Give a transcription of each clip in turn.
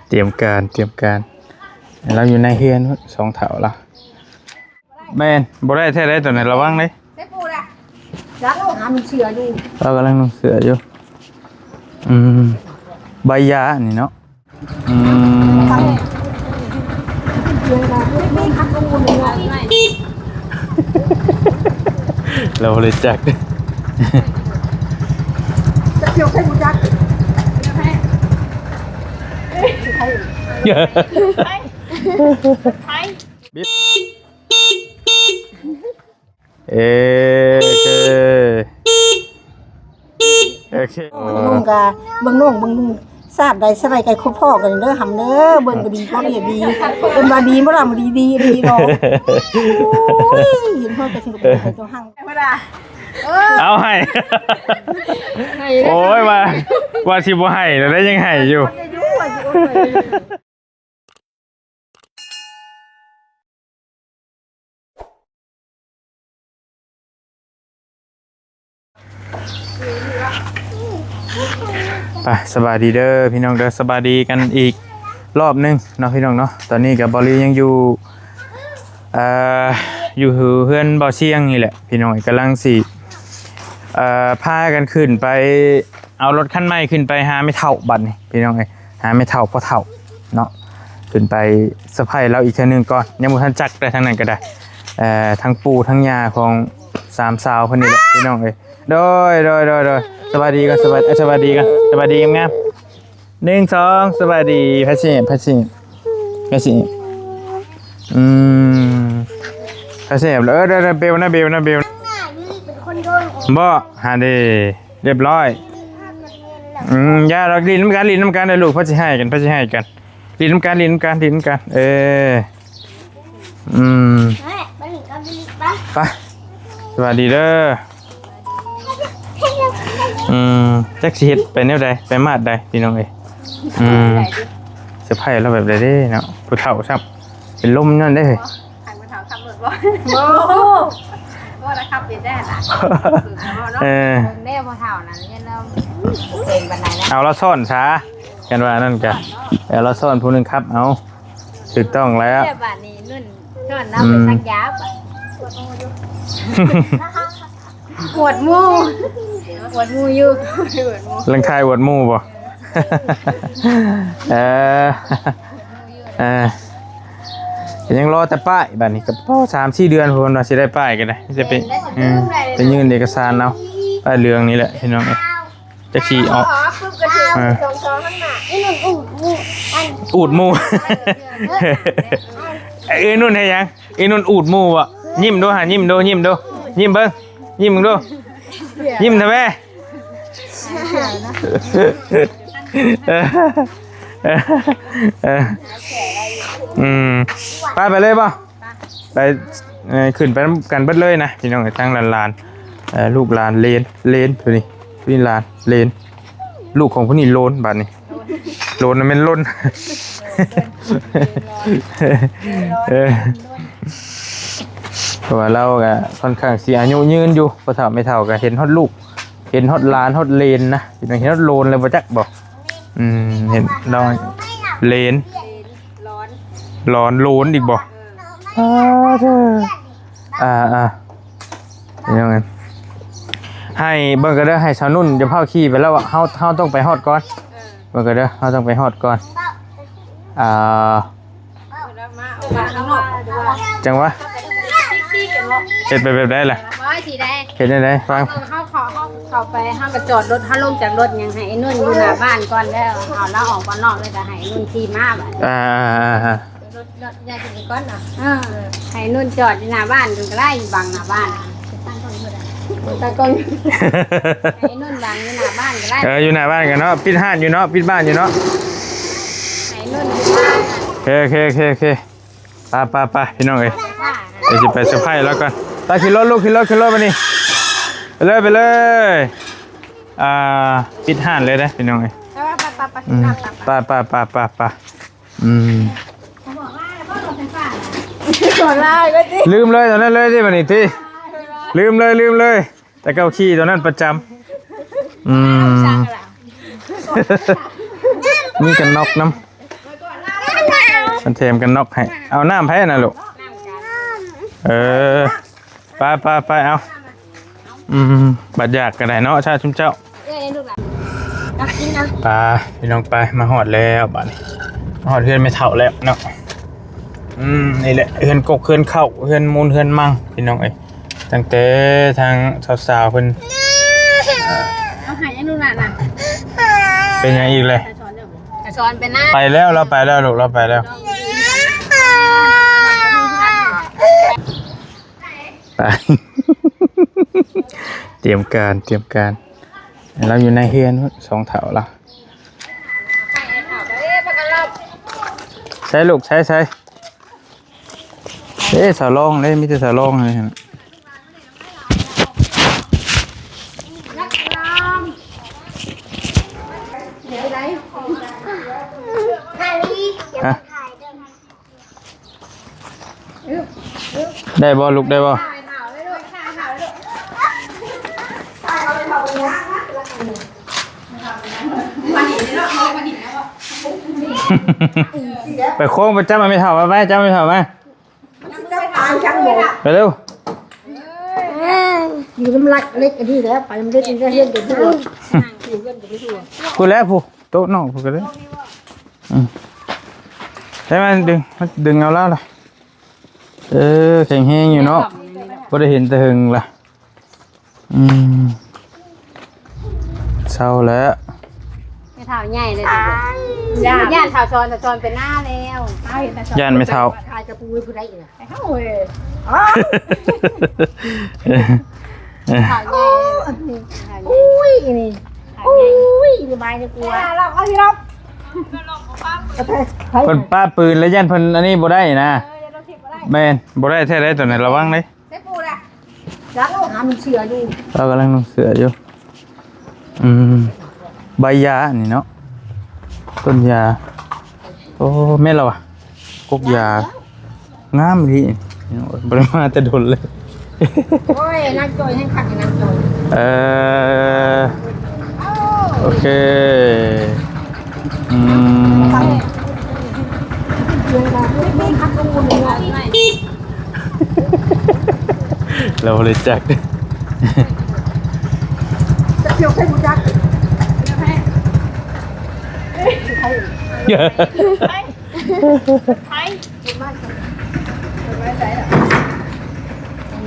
เตรียมการเราอยู่ในเฮือนสองแถวละแม่นบ่ได้แท้ได้ตัวไหนระวังเลยได้ปูละแล้วเราหามันเชื่ออยู่เรากำลังนุ่งเสืออยู่ใบยานี่เนาะเราเลยจักจะเกี่ยวให้กูจักบิ๊บโอเคนุ่งกะเบิ่งนุ่งทราบใดสบายใจคบพ่อกันเด้อหำเด้อเบิ่งก็ดีก็ดีเป็นว่าดีบ่ล่ะบ่ดีดอกโอ้ยเห็นพ่อก็สิเป็นตัวหั่งบ่ล่ะเอาให้โอ้ยว่าสิบ่ให้แล้วได้ยังให้อยู่ไปสบายดีเด้อพี่น้องเด้อสบายดีกันอีกรอบนึงเนาะพี่น้องเนาะตอนนี้กับบอลลี่ยังอยู่อยู่เพื่อนบ่อเชียงนี่แหละพี่น้องกำลังสิพากันขึ้นไปเอารถคันใหม่ขึ้นไปหาไม่เท่าบัดนี่พี่น้องหาไม่เท่าพอเท่าเนาะขึ้นไปสะพายเราอีกเท่านึงก่อนยังบ่ทันจักได้ทางนั้นก็ได้ทั้งปู่ทั้งย่าของสามสาวคนนี้แหละพี่น้องโดยสวัสดีกันสวัสดีงาม1 2สวัสดีพัชชิพัชชิพัชชิแล้วเดี๋ยวเบลนะบ่หาดีเรียบร้อยอย่าเราลิ้นน้ำกันเลยลูกพัชชิให้กันลิ้นน้ำกันไปสวัสดีเด้อจักสิเฮ็ดไปแนวใดไปมาดใดพี่น้องเซอร์ไพรส์เราแบบใดเด้เนาะผู้เฒ่าซับเป็นลมนั่นได้เฮ้ยขันผู้เฒ่าขับรถบ่จะขับเป็นได้ล่ะแน่ผู้เฒ่านั้นเนี่ยเราเป็นบันไดนะเอาเราซ่อนช้ากันว่านั่นกันเอาเราซ่อนผู้นึงครับเอาถูกต้องแล้วเนี่ยบัดนี้นุ่นซ่อนน้ำไปซักยาปวดมูอยู่ลังคายปวดมูบ่ยังรอแต่ป้ายบัดนี้ก็พอ3-4 เดือนพุ่นว่าสิได้ป้ายกันได้จะไปยื่นเอกสารเอาป้ายเหลืองนี่แหละพี่น้องจะขี่ออกอูดมูนุ่นให้ยังนุ่นอูดมูบ่ยิ้มดูหายิ้มเบิ่งยิ้มมึงดูยิ้มทำไมไปเลยป่ะไปขึ้นไปกันเบิดเลยนะพี่น้องตั้งลานลูกลานเลนตัวนี้พี่ลานเลนลูกของผู้นี้โลนบัดนี้โลนนั่นเป็นล้นเพราะว่าเราก็ค่อนข้างสิอายุยืนอยู่พอเท่าไม่เท่าก็เห็นฮอดลูกเห็นฮอดลานฮอดเลนนะเห็นฮอดโลนเลยบ่จักบอกเห็นเราเลนร้อนโลนอีกบอกยังไงให้เบิ่งก็ได้ให้ชาวนุ่นจะเผาขี้ไปแล้วเฮาต้องไปฮอดก่อนเบิ่งก็ได้เฮาต้องไปฮอดก่อนจังวะเห็ดไปแบบได้แหละเห็ดได้ไหมฟังเขาไปห้างกระจอดรถห้าลงจากรถยังให้นุ่นอยู่หน้าบ้านก่อนแล้วเอาแล้วออกก่อนนอกเลยแต่ให้นุ่นขี่ม้าแบบรถยาจะมีก้อนให้นุ่นจอดอยู่หน้าบ้านจนใกล้บังหน้าบ้านตะกงให้นุ่นบังอยู่หน้าบ้านก็ได้อยู่หน้าบ้านกันเนาะปิดห้านอยู่เนาะปิดบ้านอยู่เนาะให้นุ่นอยู่บ้านโอเคไปพี่น้องเดี๋ยวจะไปเซอร์ไพรส์แล้วกันตาขึ้นรถลูกขึ้นรถมานี่ไปเลยปิดห้านเลยนะพี่น้องไปลืมเลยตอนนั้นเลยที่มันนี่ที่ลืมเลยแต่เก้าขี้ตอนนั้นประจำมีกันนกน้ำ มันเทมกันนอกให้เอาน้ำไผน่ะลูก น้ำกัน ไปเอาบัดอยากก็ได้เนาะชาชุมเจ้า ลูกหลานนักกินนะ ไปพี่น้องไปมาหอดแล้วบัดนี้มาหอดเฮือนไม่เท่าแล้วเนาะนี่แหละเฮือนกกเฮือนเข้าเฮือนมูลเฮือนมังพี่น้องเอ้ยตั้งแต่ทางสาวๆเพิ่น เอาหายยังลูกหลานน่ะ เป็นยังอีกเลย จะสอนเป็นหน้า ไปแล้วเราไปแล้วลูกเราไปแล้วไป เตรียมการเราอยู่ในเฮือนสองแถวละใช้ลูกใช้สาวรองเลยมีแต่สาวรองเลยนะได้บ่ลูกได้บ่ ไปโค้งไปจ้ามันไม่เท่าไหมจ้าไม่เท่าไหมไปเร็ว อยู่น้ำลายเล็กอันนี้แล้วไปมันเล็กอันนี้เฮ็ดเดี๋ยวพูด พูดแล้วพูโต๊ะนอกพูดกันเลยใช่ไหมดึงเอาแล้วล่ะแข็งแห้งอยู่เนาะก็ได้เห็นแต่หึงล่ะเศร้าแล้ว ไม่เท่าใหญ่เลยย่านเท่าซอนเป็นหน้าแล้ว ย่านไม่เท่า ทายกระปูผู้ใดน่ะ เท่าใหญ่อุ้ยนี่อุ้ยสบายเลยกูเราเอาที่รับ เพิ่นป้าปืนแล้วย่านเพิ่นอันนี้บ่ได้นะแม่นบ่ได้แท้ได้ตัวไหนระวังเลย รักหามันเชื่ออยู่ เรากำลังลงเสืออยู่ใบยานี่เนาะต้นยาโอ้แม่เราอะกกยางามดีบริมาแต่ดนเลย โอ้ยนางจอยให้ขัดนางจอย โอเคเราเลยจัก จะเกี่ยวให้กูจัก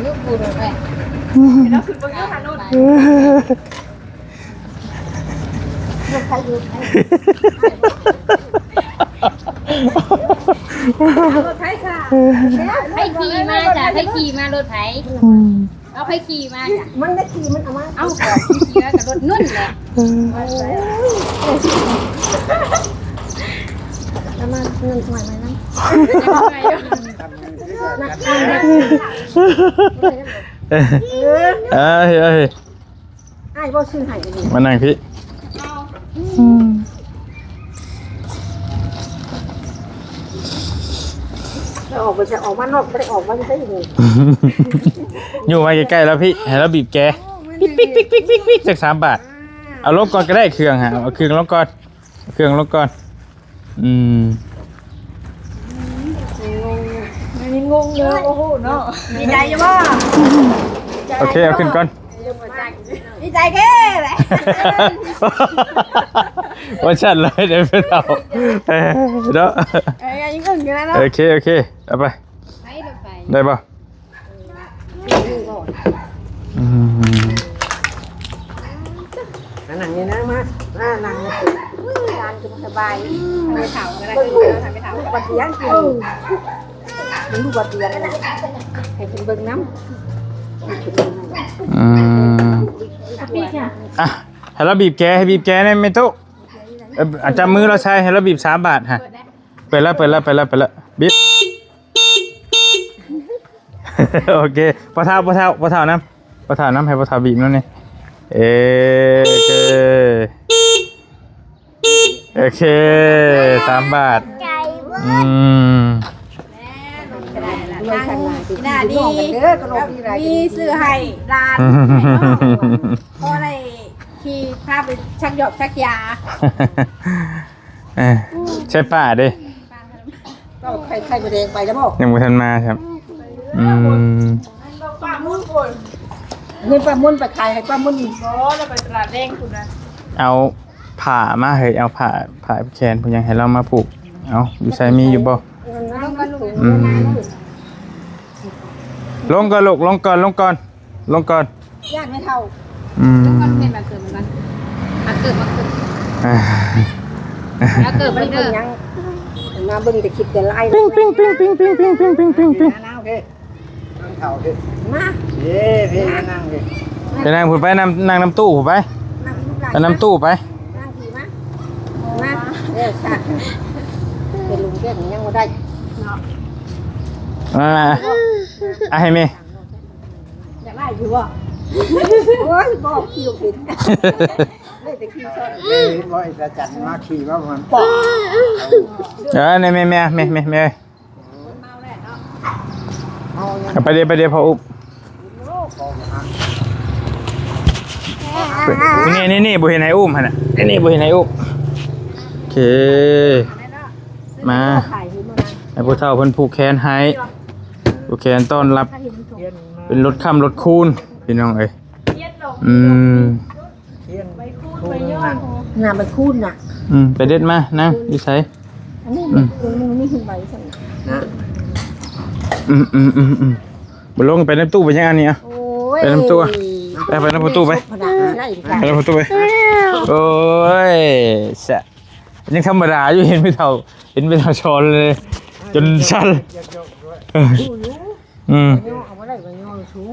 ลูกปูเลย ให้ขี่มาจ้ะให้ขี่มารถไถเอาให้ขี่มาจ้ะ มันได้ขี่มันเอามา เอาขี่แล้วกับรถนุ่นแหละ แล้วมาเงินสมัยใหม่นั้น เอ้ย ไอ้บ่ซื้อให้ดี มานั่งพี่ ออกไปจะออกมานอกไม่ได้ออกมาจะได้ยังไง อยู่มาใกล้ๆแล้วพี่ให้เราบีบแกปิ๊กจาก3 บาทเอาลงก่อนก็ได้เครื่องฮะเอาเครื่องลงก่อนงงเลยโอ้โหเนาะดีใจยังบ่ โอเคเอาขึ้นก่อน ดีใจแค่ไหน ว่าชัดเลยเดี๋ยวไปเอาเนาะ ยังอึ้งอยู่นะเนาะ โอเคเอาไป ไปรถไฟ ได้ป่ะหนังเนี่ยนะมาหนังร้านจะสบาย ไปเถาก็ได้ทำไปเถา บัดเดียงกินมันดูบัดเดียงนะให้เป็นเบิ่งน้ำ พี่ค่ะ อ่ะให้เราบีบแกให้บีบแกได้ไหมตุ๊อาจจะมือเราใช้ให้เราบีบ3 บาทฮะเปิดแล้วบีบ โอเคปะเท้าน้ำให้ปะเท้าบีบนั่นนี่โอเค3 บาทหน้าดีมีซื้อให้ร้านพออะไรขี่พาไปชักหยอกชักยา ใช่ป้าดิ ก็ไข่แดงไปแล้วบ่ ยังบ่ทันมาครับอืม ป้ามุ่นคนเงินป้ามุ่นไปขายให้ป้ามุ่นบ่แล้วไปตลาดแดงคุณนะ เอาผ้ามาเฮ้ยเอาผ้าแขนเพิ่นยังให้เรามาผูกเอาอยู่ไสมีอยู่บ่ น้ำมันลูก อืมลงก่อนลูกลงก่อนญาติไม่เท่า อืม มันเป็นมาเกิดเหมือนกันมาเกิด อ่า มาเกิด มั ไป น เด้อ ยังมาเบิ่งแต่คลิปแต่ไล่ ปิ้งปิ้งปิ้งปิ้งปิ้งปิ้งปิ้งปิ้งปิ้งปิ้ง นั่งพี่นั่งเข่าพี่ มา พี่นั่งพี่ ไปนั่งผุดไปนั่งน้ำตู้ผุดไป นั่งลูกหลาน ไปน้ำตู้ไป นั่งทีมาชาเป็นลุงเรียกยังบ่ได้ อ่ะให้เมย์ อยากได้อยู่บ่โอ้ยบอกขี่ลูกผิดได้แต่ขี่ซ้อน พี่บ่อยจะจัดมาขี่ว่ามัน ปอก ในเมย์ไปเดี๋ยวพออุ๊บนี่บุเห็นไอ้อุ้มฮะน่ะนี่บุเห็นไอ้อุ้มโอเคมาไอ้ผู้เฒ่าเพิ่นผูกแขนให้ผูกแขนต้อนรับเป็นรถค่ำรถคูนพี่น้องเอ้ยอืม เทียนคู่นั่ง น้ำมันคูนน่ะ ไปเด็ดมานั่งอยู่ไส อันนี้นี่คือใบสั่น นะ บ่ลงไปในตู้ไปยังอันนี้อ่ะ โอ้ย ไปน้ำตู้ไปน้ำประตูไปไปน้ำประตูไปโอ้ยแสะยังธรรมดาอยู่เห็นไม่เท่าชอนเลยจนสั่น ยกด้วย อืม ย่อเอาบ่ได้ก็ย่อสูง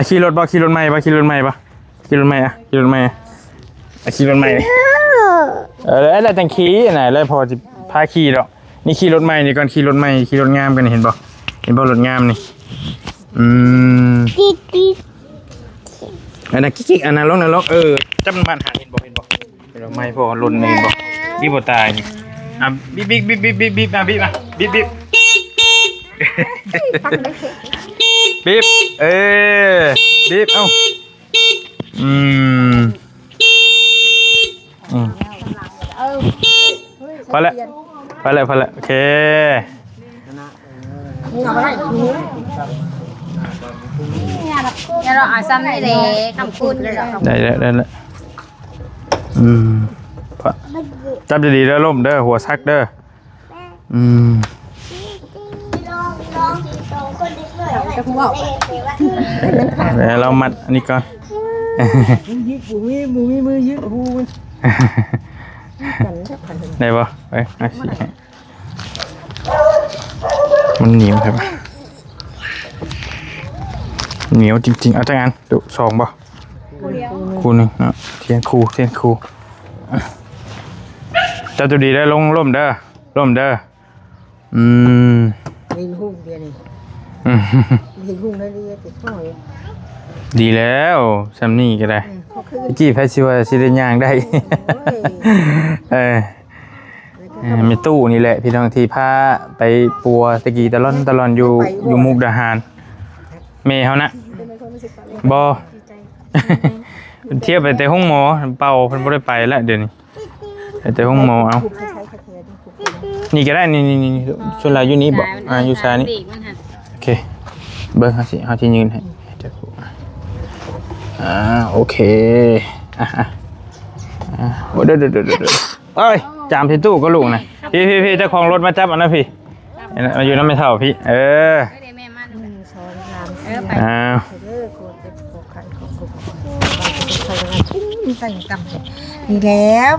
ขี่รถใหม่อ่ะขี่รถใหม่แล้วแต่งขี่ไหนแล้วพอจะพาขี่ดอกนี่ขี่รถใหม่นี่ก่อนขี่รถงามกันเห็นบ่รถงามนี่อันนั้นกิ๊กอันนั้นลงจำมันหาเห็นบ่เป็นรถใหม่พอรถเห็นบ่ที่บ่ตายนี่อ่ะบิ๊บมาบิ๊บบิ๊บเอ้าพอแล้วโอเค นี่เอาบ่ได้ดู เนี่ยเราเอาซ้ำนี่เลยคำพูดเลย ได้แล้วพอจับดีๆเด้อล่มเด้อหัวซักเด้อจะพูดว่า เดี๋ยวเรามัดอันนี้ก่อน ยึดบุ้มีมือยึดหูมัน ได้ปะไปเอาสิมันเหนียวครับเหนียวจริงๆเอาจังอันดูสองป่ะคู่หนึ่งเนาะเทียนคู่จับตัวดีได้ลงร่มเด้อเห็นหุ้งเดียวนี่เห็นหุ้งได้เรียกติดห้อย ดีแล้วซัมนี่ก็ได้จี้แพชชิวซิเดนยางได้มีตู้นี่แหละพี่น้องที่พาไปปัวตะกี้ตะล่อนอยู่มุกดาหารเมย์เขานะบอเทียบไปแต่ห้องหมอเป่าเพิ่นบ่ได้ไปแล้วเดี๋ยวนี้ไปแต่ห้องหมอเอานี่ก็ได้นี่ชวนลายอยู่นี่บอกอยู่ซ้ายนี่โอเคเบิ้งเขาสิยืนให้จะผูกโอเคเดี๋ยวเอ้ยจามที่ตู้ก็ลูกนะพี่เจ้าของรถมาจับอันนั้นพี่มาอยู่น้ำไม่เท่าพี่นี่แล้ว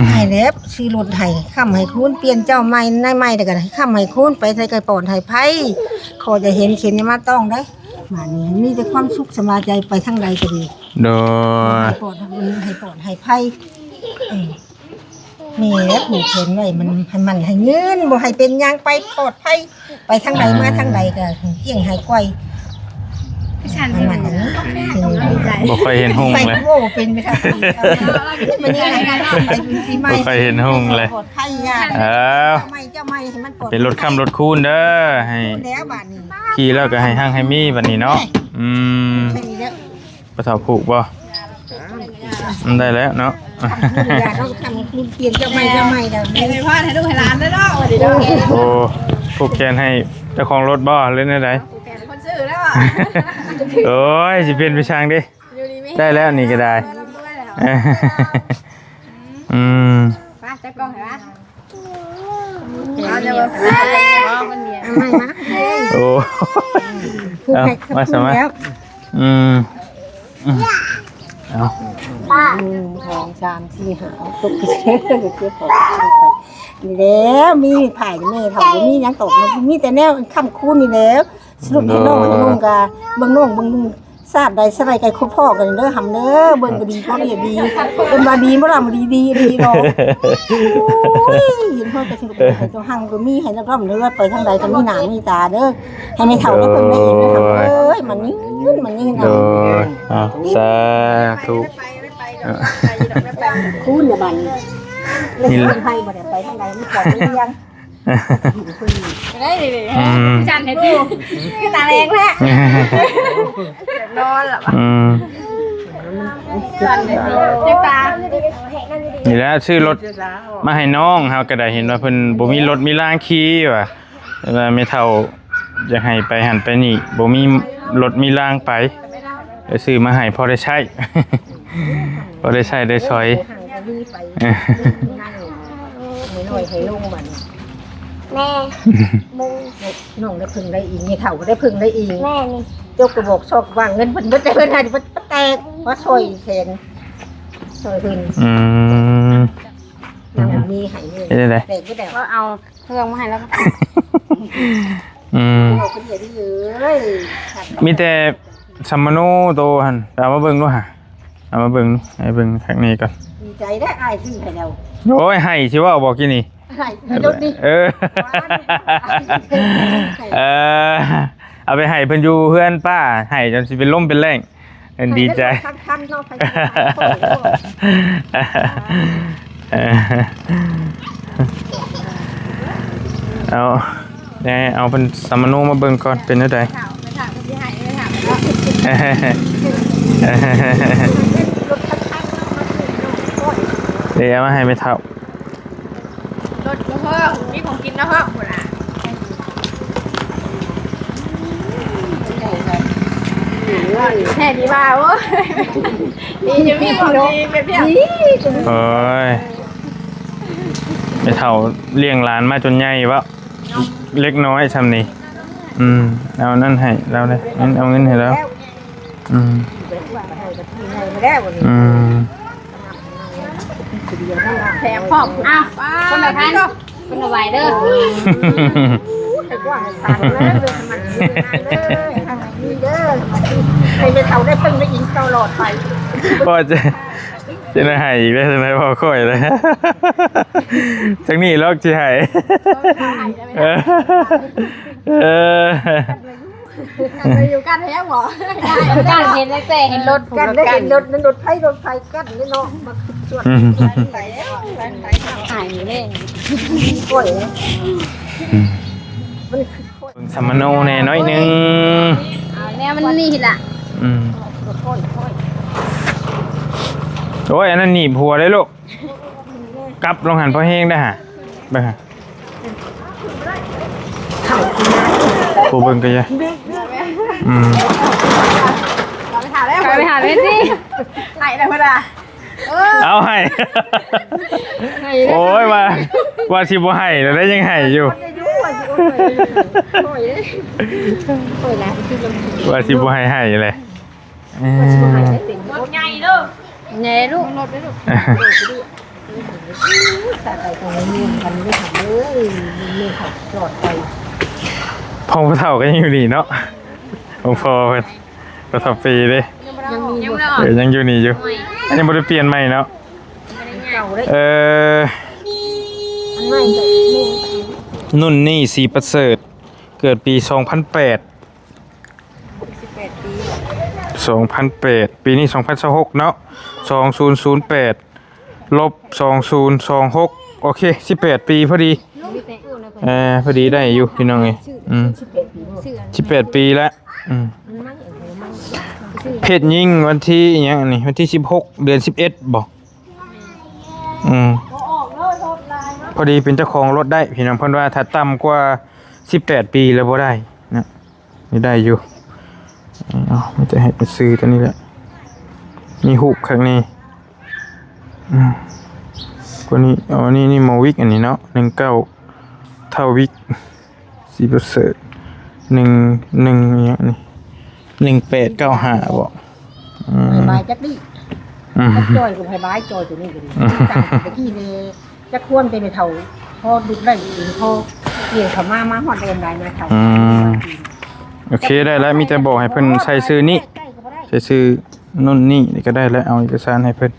ให้เล็บซื้อรถให้ค้ำให้คุณเปลี่ยนเจ้าใหม่ในใหม่เด้อกันให้ค้ำให้คุณไปใส่ไก่ปอนให้ไผขอจะเห็นมาต้องได้มานี่มีแต่ความสุขสบายใจไปทางใดก็ดี โดย ให้ปอนให้ไผนี่แหละผูกเห็นไว้มันให้เงินบ่ให้เป็นหยังไปปลอดภัยไปทางใดมาทางใดก็เกี่ยงให้ก้อยมันบ่ค่อยเห็นหุ่งเลย โอ้เป็นไปทางนี้มันยังไงกันไปปีใหม่ บ่ค่อยเห็นหุ่งเลย ปลอดภัยยาก เจ้าไม่ให้มันปลอดเป็นรถค่ำรถคูนเด้อให้แล้วบาดนี้ ขี่แล้วก็ให้ให้มีบัดนี้เนาะปะเฒ่าผูกบ่ มันได้แล้วเนาะ อย่าต้องทำคุณเปลี่ยนเจ้าใหม่เจ้าใหม่เด้อ ให้พ่อให้ลูกให้หลานได้เนาะวันนี้เด้อ โอ้ผูกแขนให้เจ้าของรถบ่เล่นได้ แกเป็นคนซื้อแล้วอ่ะ โอ้ยสิเป็นไปช่างดิได้แล้วนี่ก็ได้ อืม ป้าจักกล้องให้ป้าเอาจะมามันเนี่ย เอาใหม่มา โอ้ ผูก เอา ให้ มาสมัคร แล้ว อืมเอา 1 2 3 4 5ตกเช็ดก็เก็บของนี่แล้วมีไผ่แม่เฒ่าบ่มีหยังตกมีแต่แนวค่ำคูนนี่แล้วสรุปให้น้องให้นุ่งกะเบิ่งน้องเบิ่งนุ่งทราบใดสลายกันคบพ่อกันเด้อหำเด้อเบิ่งก็ดีก็ดีเป็นว่าดีบ่ล่ะบ่ดีดอกโอ้ยเห็นพ่อก็สิให้เจ้าหังก็มีให้ร่ำเด้อไปทางใดก็มีหน้ามีตาเด้อให้แม่เฒ่าได้เพิ่นได้เห็นเด้อครับเอ้ยมันยืน โดยเอาสาธุ คูนน่ะบัดนี้เลยให้บ่ได้ไปทางใดมันปลอดเลี้ยง ได้ดิ อืม จันเห็นดิตาแรงแท้นอนหลับ อืม จันเห็นดิตา นี่แหละชื่อรถมาให้น้องเฮาก็ได้เห็นว่าเพิ่นบ่มีรถมีรางขี่ว่ะว่าไม่เท่าจะให้ไปหันไปนี่บ่มีรถมีรางไปไปซื้อมาให้พอได้ใช้ พอได้ใช้ได้ซอย หน่อยให้ลงบัดแม่น้องได้พึ่งได้อีกนี่เฒ่าก็ได้พึ่งได้อีกแม่นี่ยกกระบอกซอกวางเงินเพิ่นบ่ได้เพิ่นให้บ่แตกว่าซอยแสนซอยเพิ่น อืม ยังมีให้เลย เฮ็ดได้ แต่ก็ได้ ก็เอาเครื่องมาให้แล้ว อืม เอาคนเดียวเลย มีแต่สัมมโนโตหั่นเอามาเบิ่งดูหะเอามาเบิ่งให้เบิ่งทางนี้ก่อน ดีใจได้อ้ายซื้อให้แล้ว โอ้ยให้สิว่าบอกกินนี่ ให้รถดิ เออ เออเอาไปให้เพิ่นอยู่เพื่อนป้าให้จนสิเป็นลมเป็นแรงเพิ่นดีใจ คันๆเนาะไป เอาเอาเป็นสัมมโนมาเบิ่งก่อนเป็นจังได๋ ถามไปถามที่ให้ไปถาม เดี๋ยวเอามาให้ไม่เท่าร ถเพิ่มมีของกินนะเพิ่มหมดละแค่ดีว่าโอ้ยดีจะมีของดีเป็นเพี้ย โอ้ยไม่เท่าเลี้ยงหลานมาจนใหญ่วะเล็กน้อยซำนี้เอานั่นให้เราเลยงั้นเอาเงินให้แล้วแถมพร้อมอ้าวคนละพันคนละใบเด้อ ให้กว้างให้ตามแล้วเลยมันเลยทางนี้เด้อให้ไปเฒ่าได้เพิ่งได้อีกตลอดไป พ่อจะได้ให้อีกแล้วใช่ไหมพ่อค่อยเลยจังนี้ลอกจะให้ไปอยู่กันแล้วเหรอกันเห็นแต่เห็นรถ กันได้เห็นรถนั้นรถไฟกันนี่เนาะมาสวดไปแล้ว หายนี่เอง ก่อย สัมมโนแน่น้อยนึง เนี่ยมันนี่ล่ะ โอ้ยอันนั้นหนีบหัวได้ลูกกลับลงหันพ่อเฮงได้ฮะไปฮะปูเบิ่งกันยังไปหาเล่นสิหายแล้วพอดาเอาให้โอ้ยว่าสิบ่ให้แล้วได้ยังให้อยู่ว่าสิบ่ให้เลยรถใหญ่ลูกใหญ่ลูกรถไปลูกแต่ไปตรงนี้มันไม่ทำเลยมีเขาจอดไป พ่อเฒ่าก็ยังอยู่นี่เนาะของพ่อเพิ่นประทับปีเลยยังอยู่นี่อยู่อันนี้บ่ได้เปลี่ยนใหม่เนาะนุ่นนี่สีประเสริฐเกิดปี2008 ปีนี้2026เนาะ2008ลบ2026โอเค18ปีพอดีพอดีได้อยู่พี่น้องเอ้ย18ปีแล้ว เพศหญิงวันที่อิหยังอันนี้วันที่16เดือน11บ่พอดีเป็นเจ้าของรถได้พี่น้องเพิ่นว่าถ้าต่ำกว่า18ปีแล้วบ่ได้นะไม่ได้อยู่มันจะให้เป็นซื้อตัวนี้แหละมีหูบข้างนี้กว่านี้นี่มาวิกอันนี้เนาะ19เท่าวิกสีประเสริฐ1อย่างนี้1895บ่บายจักดิจอยกับไผบายจอยตัวนี้ก็ดีตะกี้นี่จะควรเป็นเท่าพอดึกได้พอเกี่ยวเขามาฮอดเดินได้นะเท่า โอเคได้แล้วมีแต่บอกให้เพิ่นใส่ซื้อนี้ใส่ซื้อนู่นนี่ก็ได้แล้วเอาเอกสารให้เพิ่น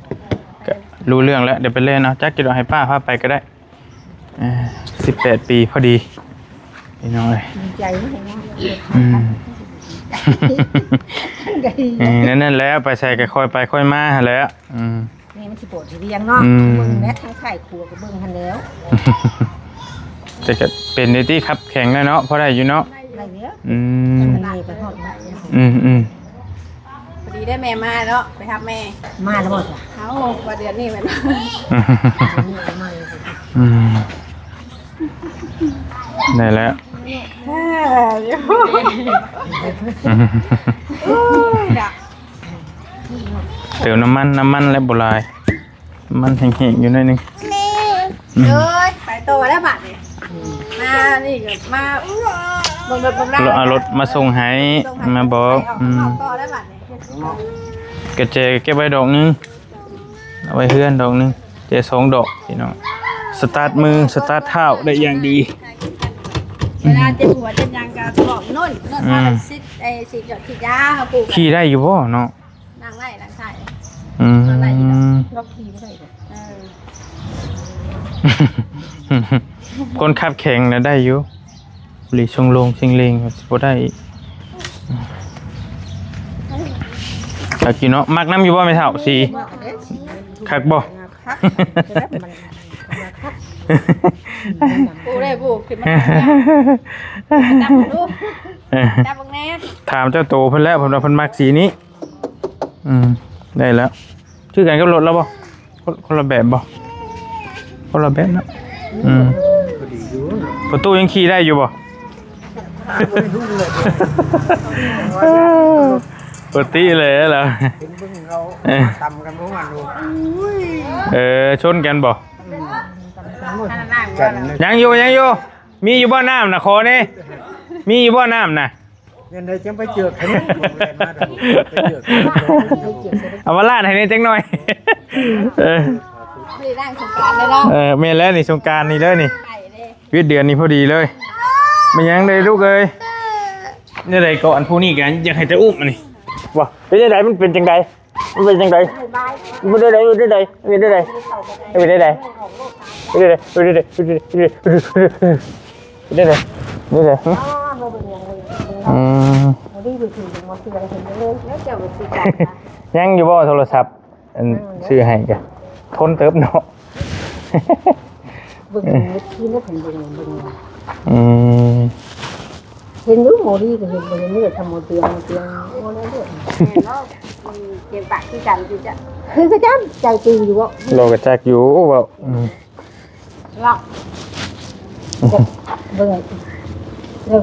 ก็รู้เรื่องแล้วเดี๋ยวไปเล่นเอาจักจะเอาให้ป้าพาไปก็ได้18 ปีพอดีพี่น้องเอ้ย ดีใจนะ นั่นแล้วไปใส่ก็ค่อยไปค่อยมาแล้วนี่มันสิปวดสิเรียงเนาะเบิ่งแม้ทั้งไข่ครัวก็เบิ่งทันแล้วแต่ก็เป็นในที่ครับแข็งแล้วเนาะพอได้อยู่เนาะได้เด้อนี่ไปฮอดพอดีได้แม่มาเนาะไปครับแม่มาแล้วบ่จ้ะเอ้าว่าเดือนนี้แม่ได้แล้วเติมน้ำมันและโบราณมันแห้งๆอยู่หน่อยนึงไปโตแล้วบัดนี่มานี่ก็มาเอารถมาส่งให้มาบอกกระเจเก็บไว้ดอกนึงเอาไว้เฮือนดอกนึงเจ2 ดอกพี่น้องสตาร์ทมือสตาร์ทเท้าได้อย่างดีเวลาเจ็บหัวเจ็บยังก็บอกนุ่นว่าสิหยดยาเขาปลูกขี่ได้อยู่บ่เนาะนั่งไล่นั่งใส่ล็อกขี่ไม่ได้คนขับแข็งนะได้อยู่หลีชงลงชิงเลงบ่ได้กี่เนาะมักน้ำอยู่บ่ไม่เท่าสีคักบ่ปูได้ปูขึ้นมาจับดูจับบังแน่ถามเจ้าโตเพิ่นแล้วเพิ่นว่าเพิ่นมักสีนี้ได้แล้วชื่อกันกับรถแล้วบ่คนละแบบบ่คนละแบบนะประตูยังขี่ได้อยู่บ่ปกติเลยแล้วตำกันทุกวันชนกันบ่ยังอยู่มีอยู่บ่อน้ำนะขอนี่มีอยู่บ่อน้ำนะเงินได้จังไปเจือกขนมมาเอามาลาดให้นี่จังหน่อยไม่ได้สงกรานต์เลยเนาะเมนแล้วนี่สงกรานต์นี่เลยนี่วิทย์เดือนนี้พอดีเลยมันยังได้ลูกเลยนี่ไรก่อนผู้นี้กันยังให้จะอุ้มอันนี้ว้าเป็นยังไงมันเป็นจังไดมันเป็นจังไดมันได้ไดมันได้ไดมันได้ไดมันได้ไดมันได้ไดมันได้ไดมันได้ไดมันได้ไดมันได้ไดยังอยู่บ่โทรศัพท์ซื้อให้กันทนเติบเนาะบึงที่นี่เป็นบึงเห็นรู้โมดีก็เห็นบึงนี่ทำโมเตียงโอ้นั่นด้วยแล้วเก็บปากที่กันคือจะก็จำใจตีอยู่ว่าเราก็จักอยู่ว่าหรอกบึงไม่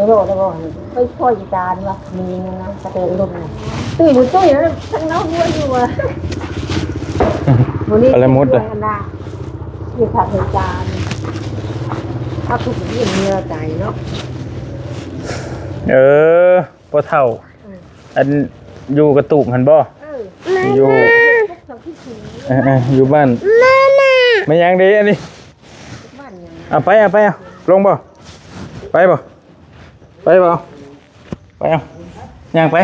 รู้ได้บ่ไม่ค่อยจานว่ะมีนะกระเตงลมตื่นอยู่ตู้อยู่ทั้งน้องหัวอยู่อ่ะวันนี้อะไรมุดอ่ะอยู่ผัดจานถ้าถูกอย่างนี้เราใจเนาะพอเท่าอันอยู่กระตุกหันบ่อยู่บ้านไม่ยังดีอันนี้เอาไปลงบ่ไปบ่ยังไป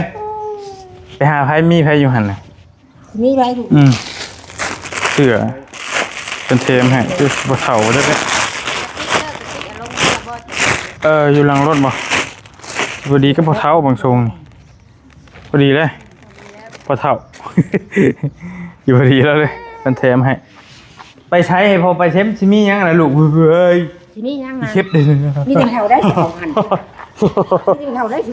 หาไผมีไผอยู่หั่นน่ะมีไรถูกเสือเป็นเทมให้คือบ่เฒ่าเด้ออยู่หลังรถบ่พอดีก็พอเฒ่าบางทรงพอดีเลยพอเฒ่าอยู่พอดีแล้วเลยเป็นเทมให้ไปใช้ให้พอไปเทมสิมีหยังน่ะลูกเอ้ยสิมีหยังน่ะเช็ดเด้อมีแต่แถวได้2,000 กินข้าวได้สิ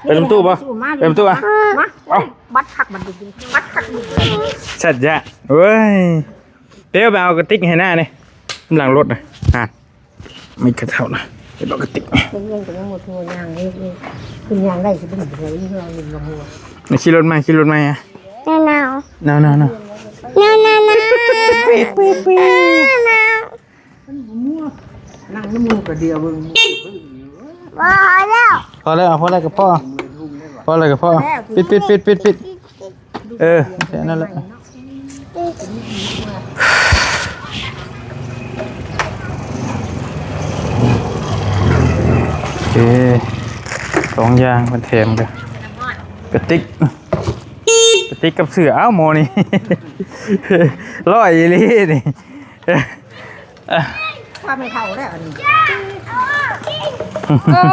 ไปประตูป่ะไปประตูอ่ะ มาบัดคักบัดดิบัดคักดิ สัตว์จะเว้ยเดี๋ยวไปเอากระติกให้หน้าเนี่ยหลังรถนะไม่กระเท่านะเดี๋ยวเอากระติก เป็นเงินกับหมดหัวยางนี่คุณยางได้สิเป็นหัวนี่เราหนึ่งลงหัว มาขี่รถมาอ่ะหนาวนั่งน้ำมูกกระเดียวมึง พอแล้วกับพ่อปิดแค่นั้นแหละโอเคสองอย่างมันแถมกันกระติกกับเสือเอ้าโมนี่ ร้อยอีหลีนี่ ถ้าไม่เท่าแล้วอันนี้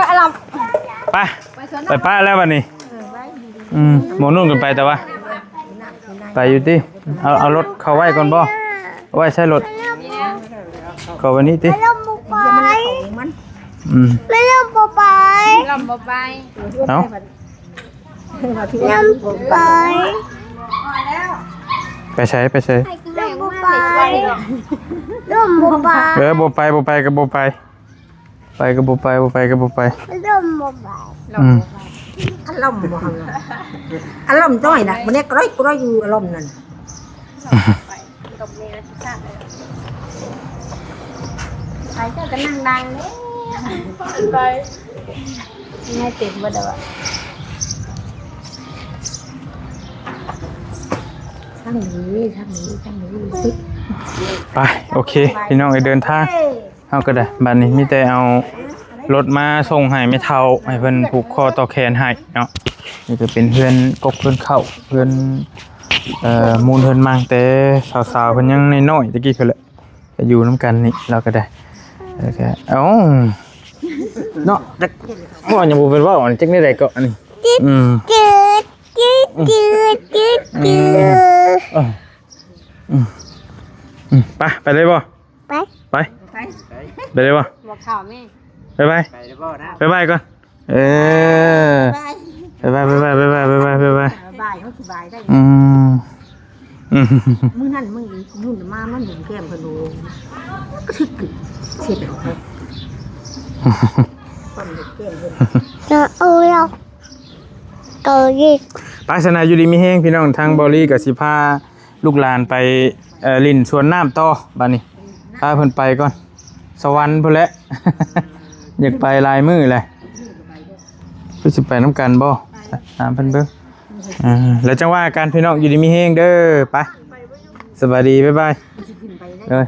ไอ้ล ไปป้าแล้ววันนี้หมอนุ่นกันไปแต่ว่าไปอยู่ที่เอารถเข้าไว้ก่อนบ่เอาไว้ใช้รถเข้าวันนี้ติ มัน ำลำบ่ไป เอา ไปใช้ ลำบ่ไป บ่ไปก็บ่ไปไปก็บ่ไปอารมณ์บ่ฮังอารมณ์จ้อยนะมันเนี่ยกร้อยอยู่อารมณ์นั่น ใครเจ้าก็นั่งดังเลยไปง่ายเต็มบ่ได้ว่า ช่างนี้ ไปโอเคพี่น้องเดินทางเฮาก็ได้บัดนี้มีแต่เอารถมาส่งให้แม่เฒ่าให้เพิ่นผูกคอต่อแขนให้เนาะนี่ก็เป็นเพื่อนกกเพื่อนเข้าเพื่อนมูลเพิ่นมาแต่สาวๆเพิ่นยังน้อยๆตะกี้เพิ่นแหละก็อยู่นํกันนี่เราก็ได้แล้วก็เอ้าเนาะจักว่าหยังบ่เป็นว่าจักนี่ได้ก็อันนี้ไปเลยบ่ไปเลยบ่ บอกข่าวแม่ ไปก่อนไปบายเขาสบายได้มือนั่นมือนู่นมามันหนึ่งแก้มพะโล้ก็ทึกเสียดออกเลยคนเด็กแก้มเลยปาสนาอยู่ดีมีแห้งพี่น้องทางบอลี่กับสิพาลูกหลานไปลินสวนน้ำต่อบ้านนี้พาเพิ่นไปก่อนสวรรค์พุ่นแหละ อยากไปลายมือเลยพี่สิไปน้ำกันบ่ตามเพิ่นเบิ่งแล้วจังว่าการพี่น้องอยู่ดีมีแห้งเด้อไปสวัสดีบ๊ายบายเลย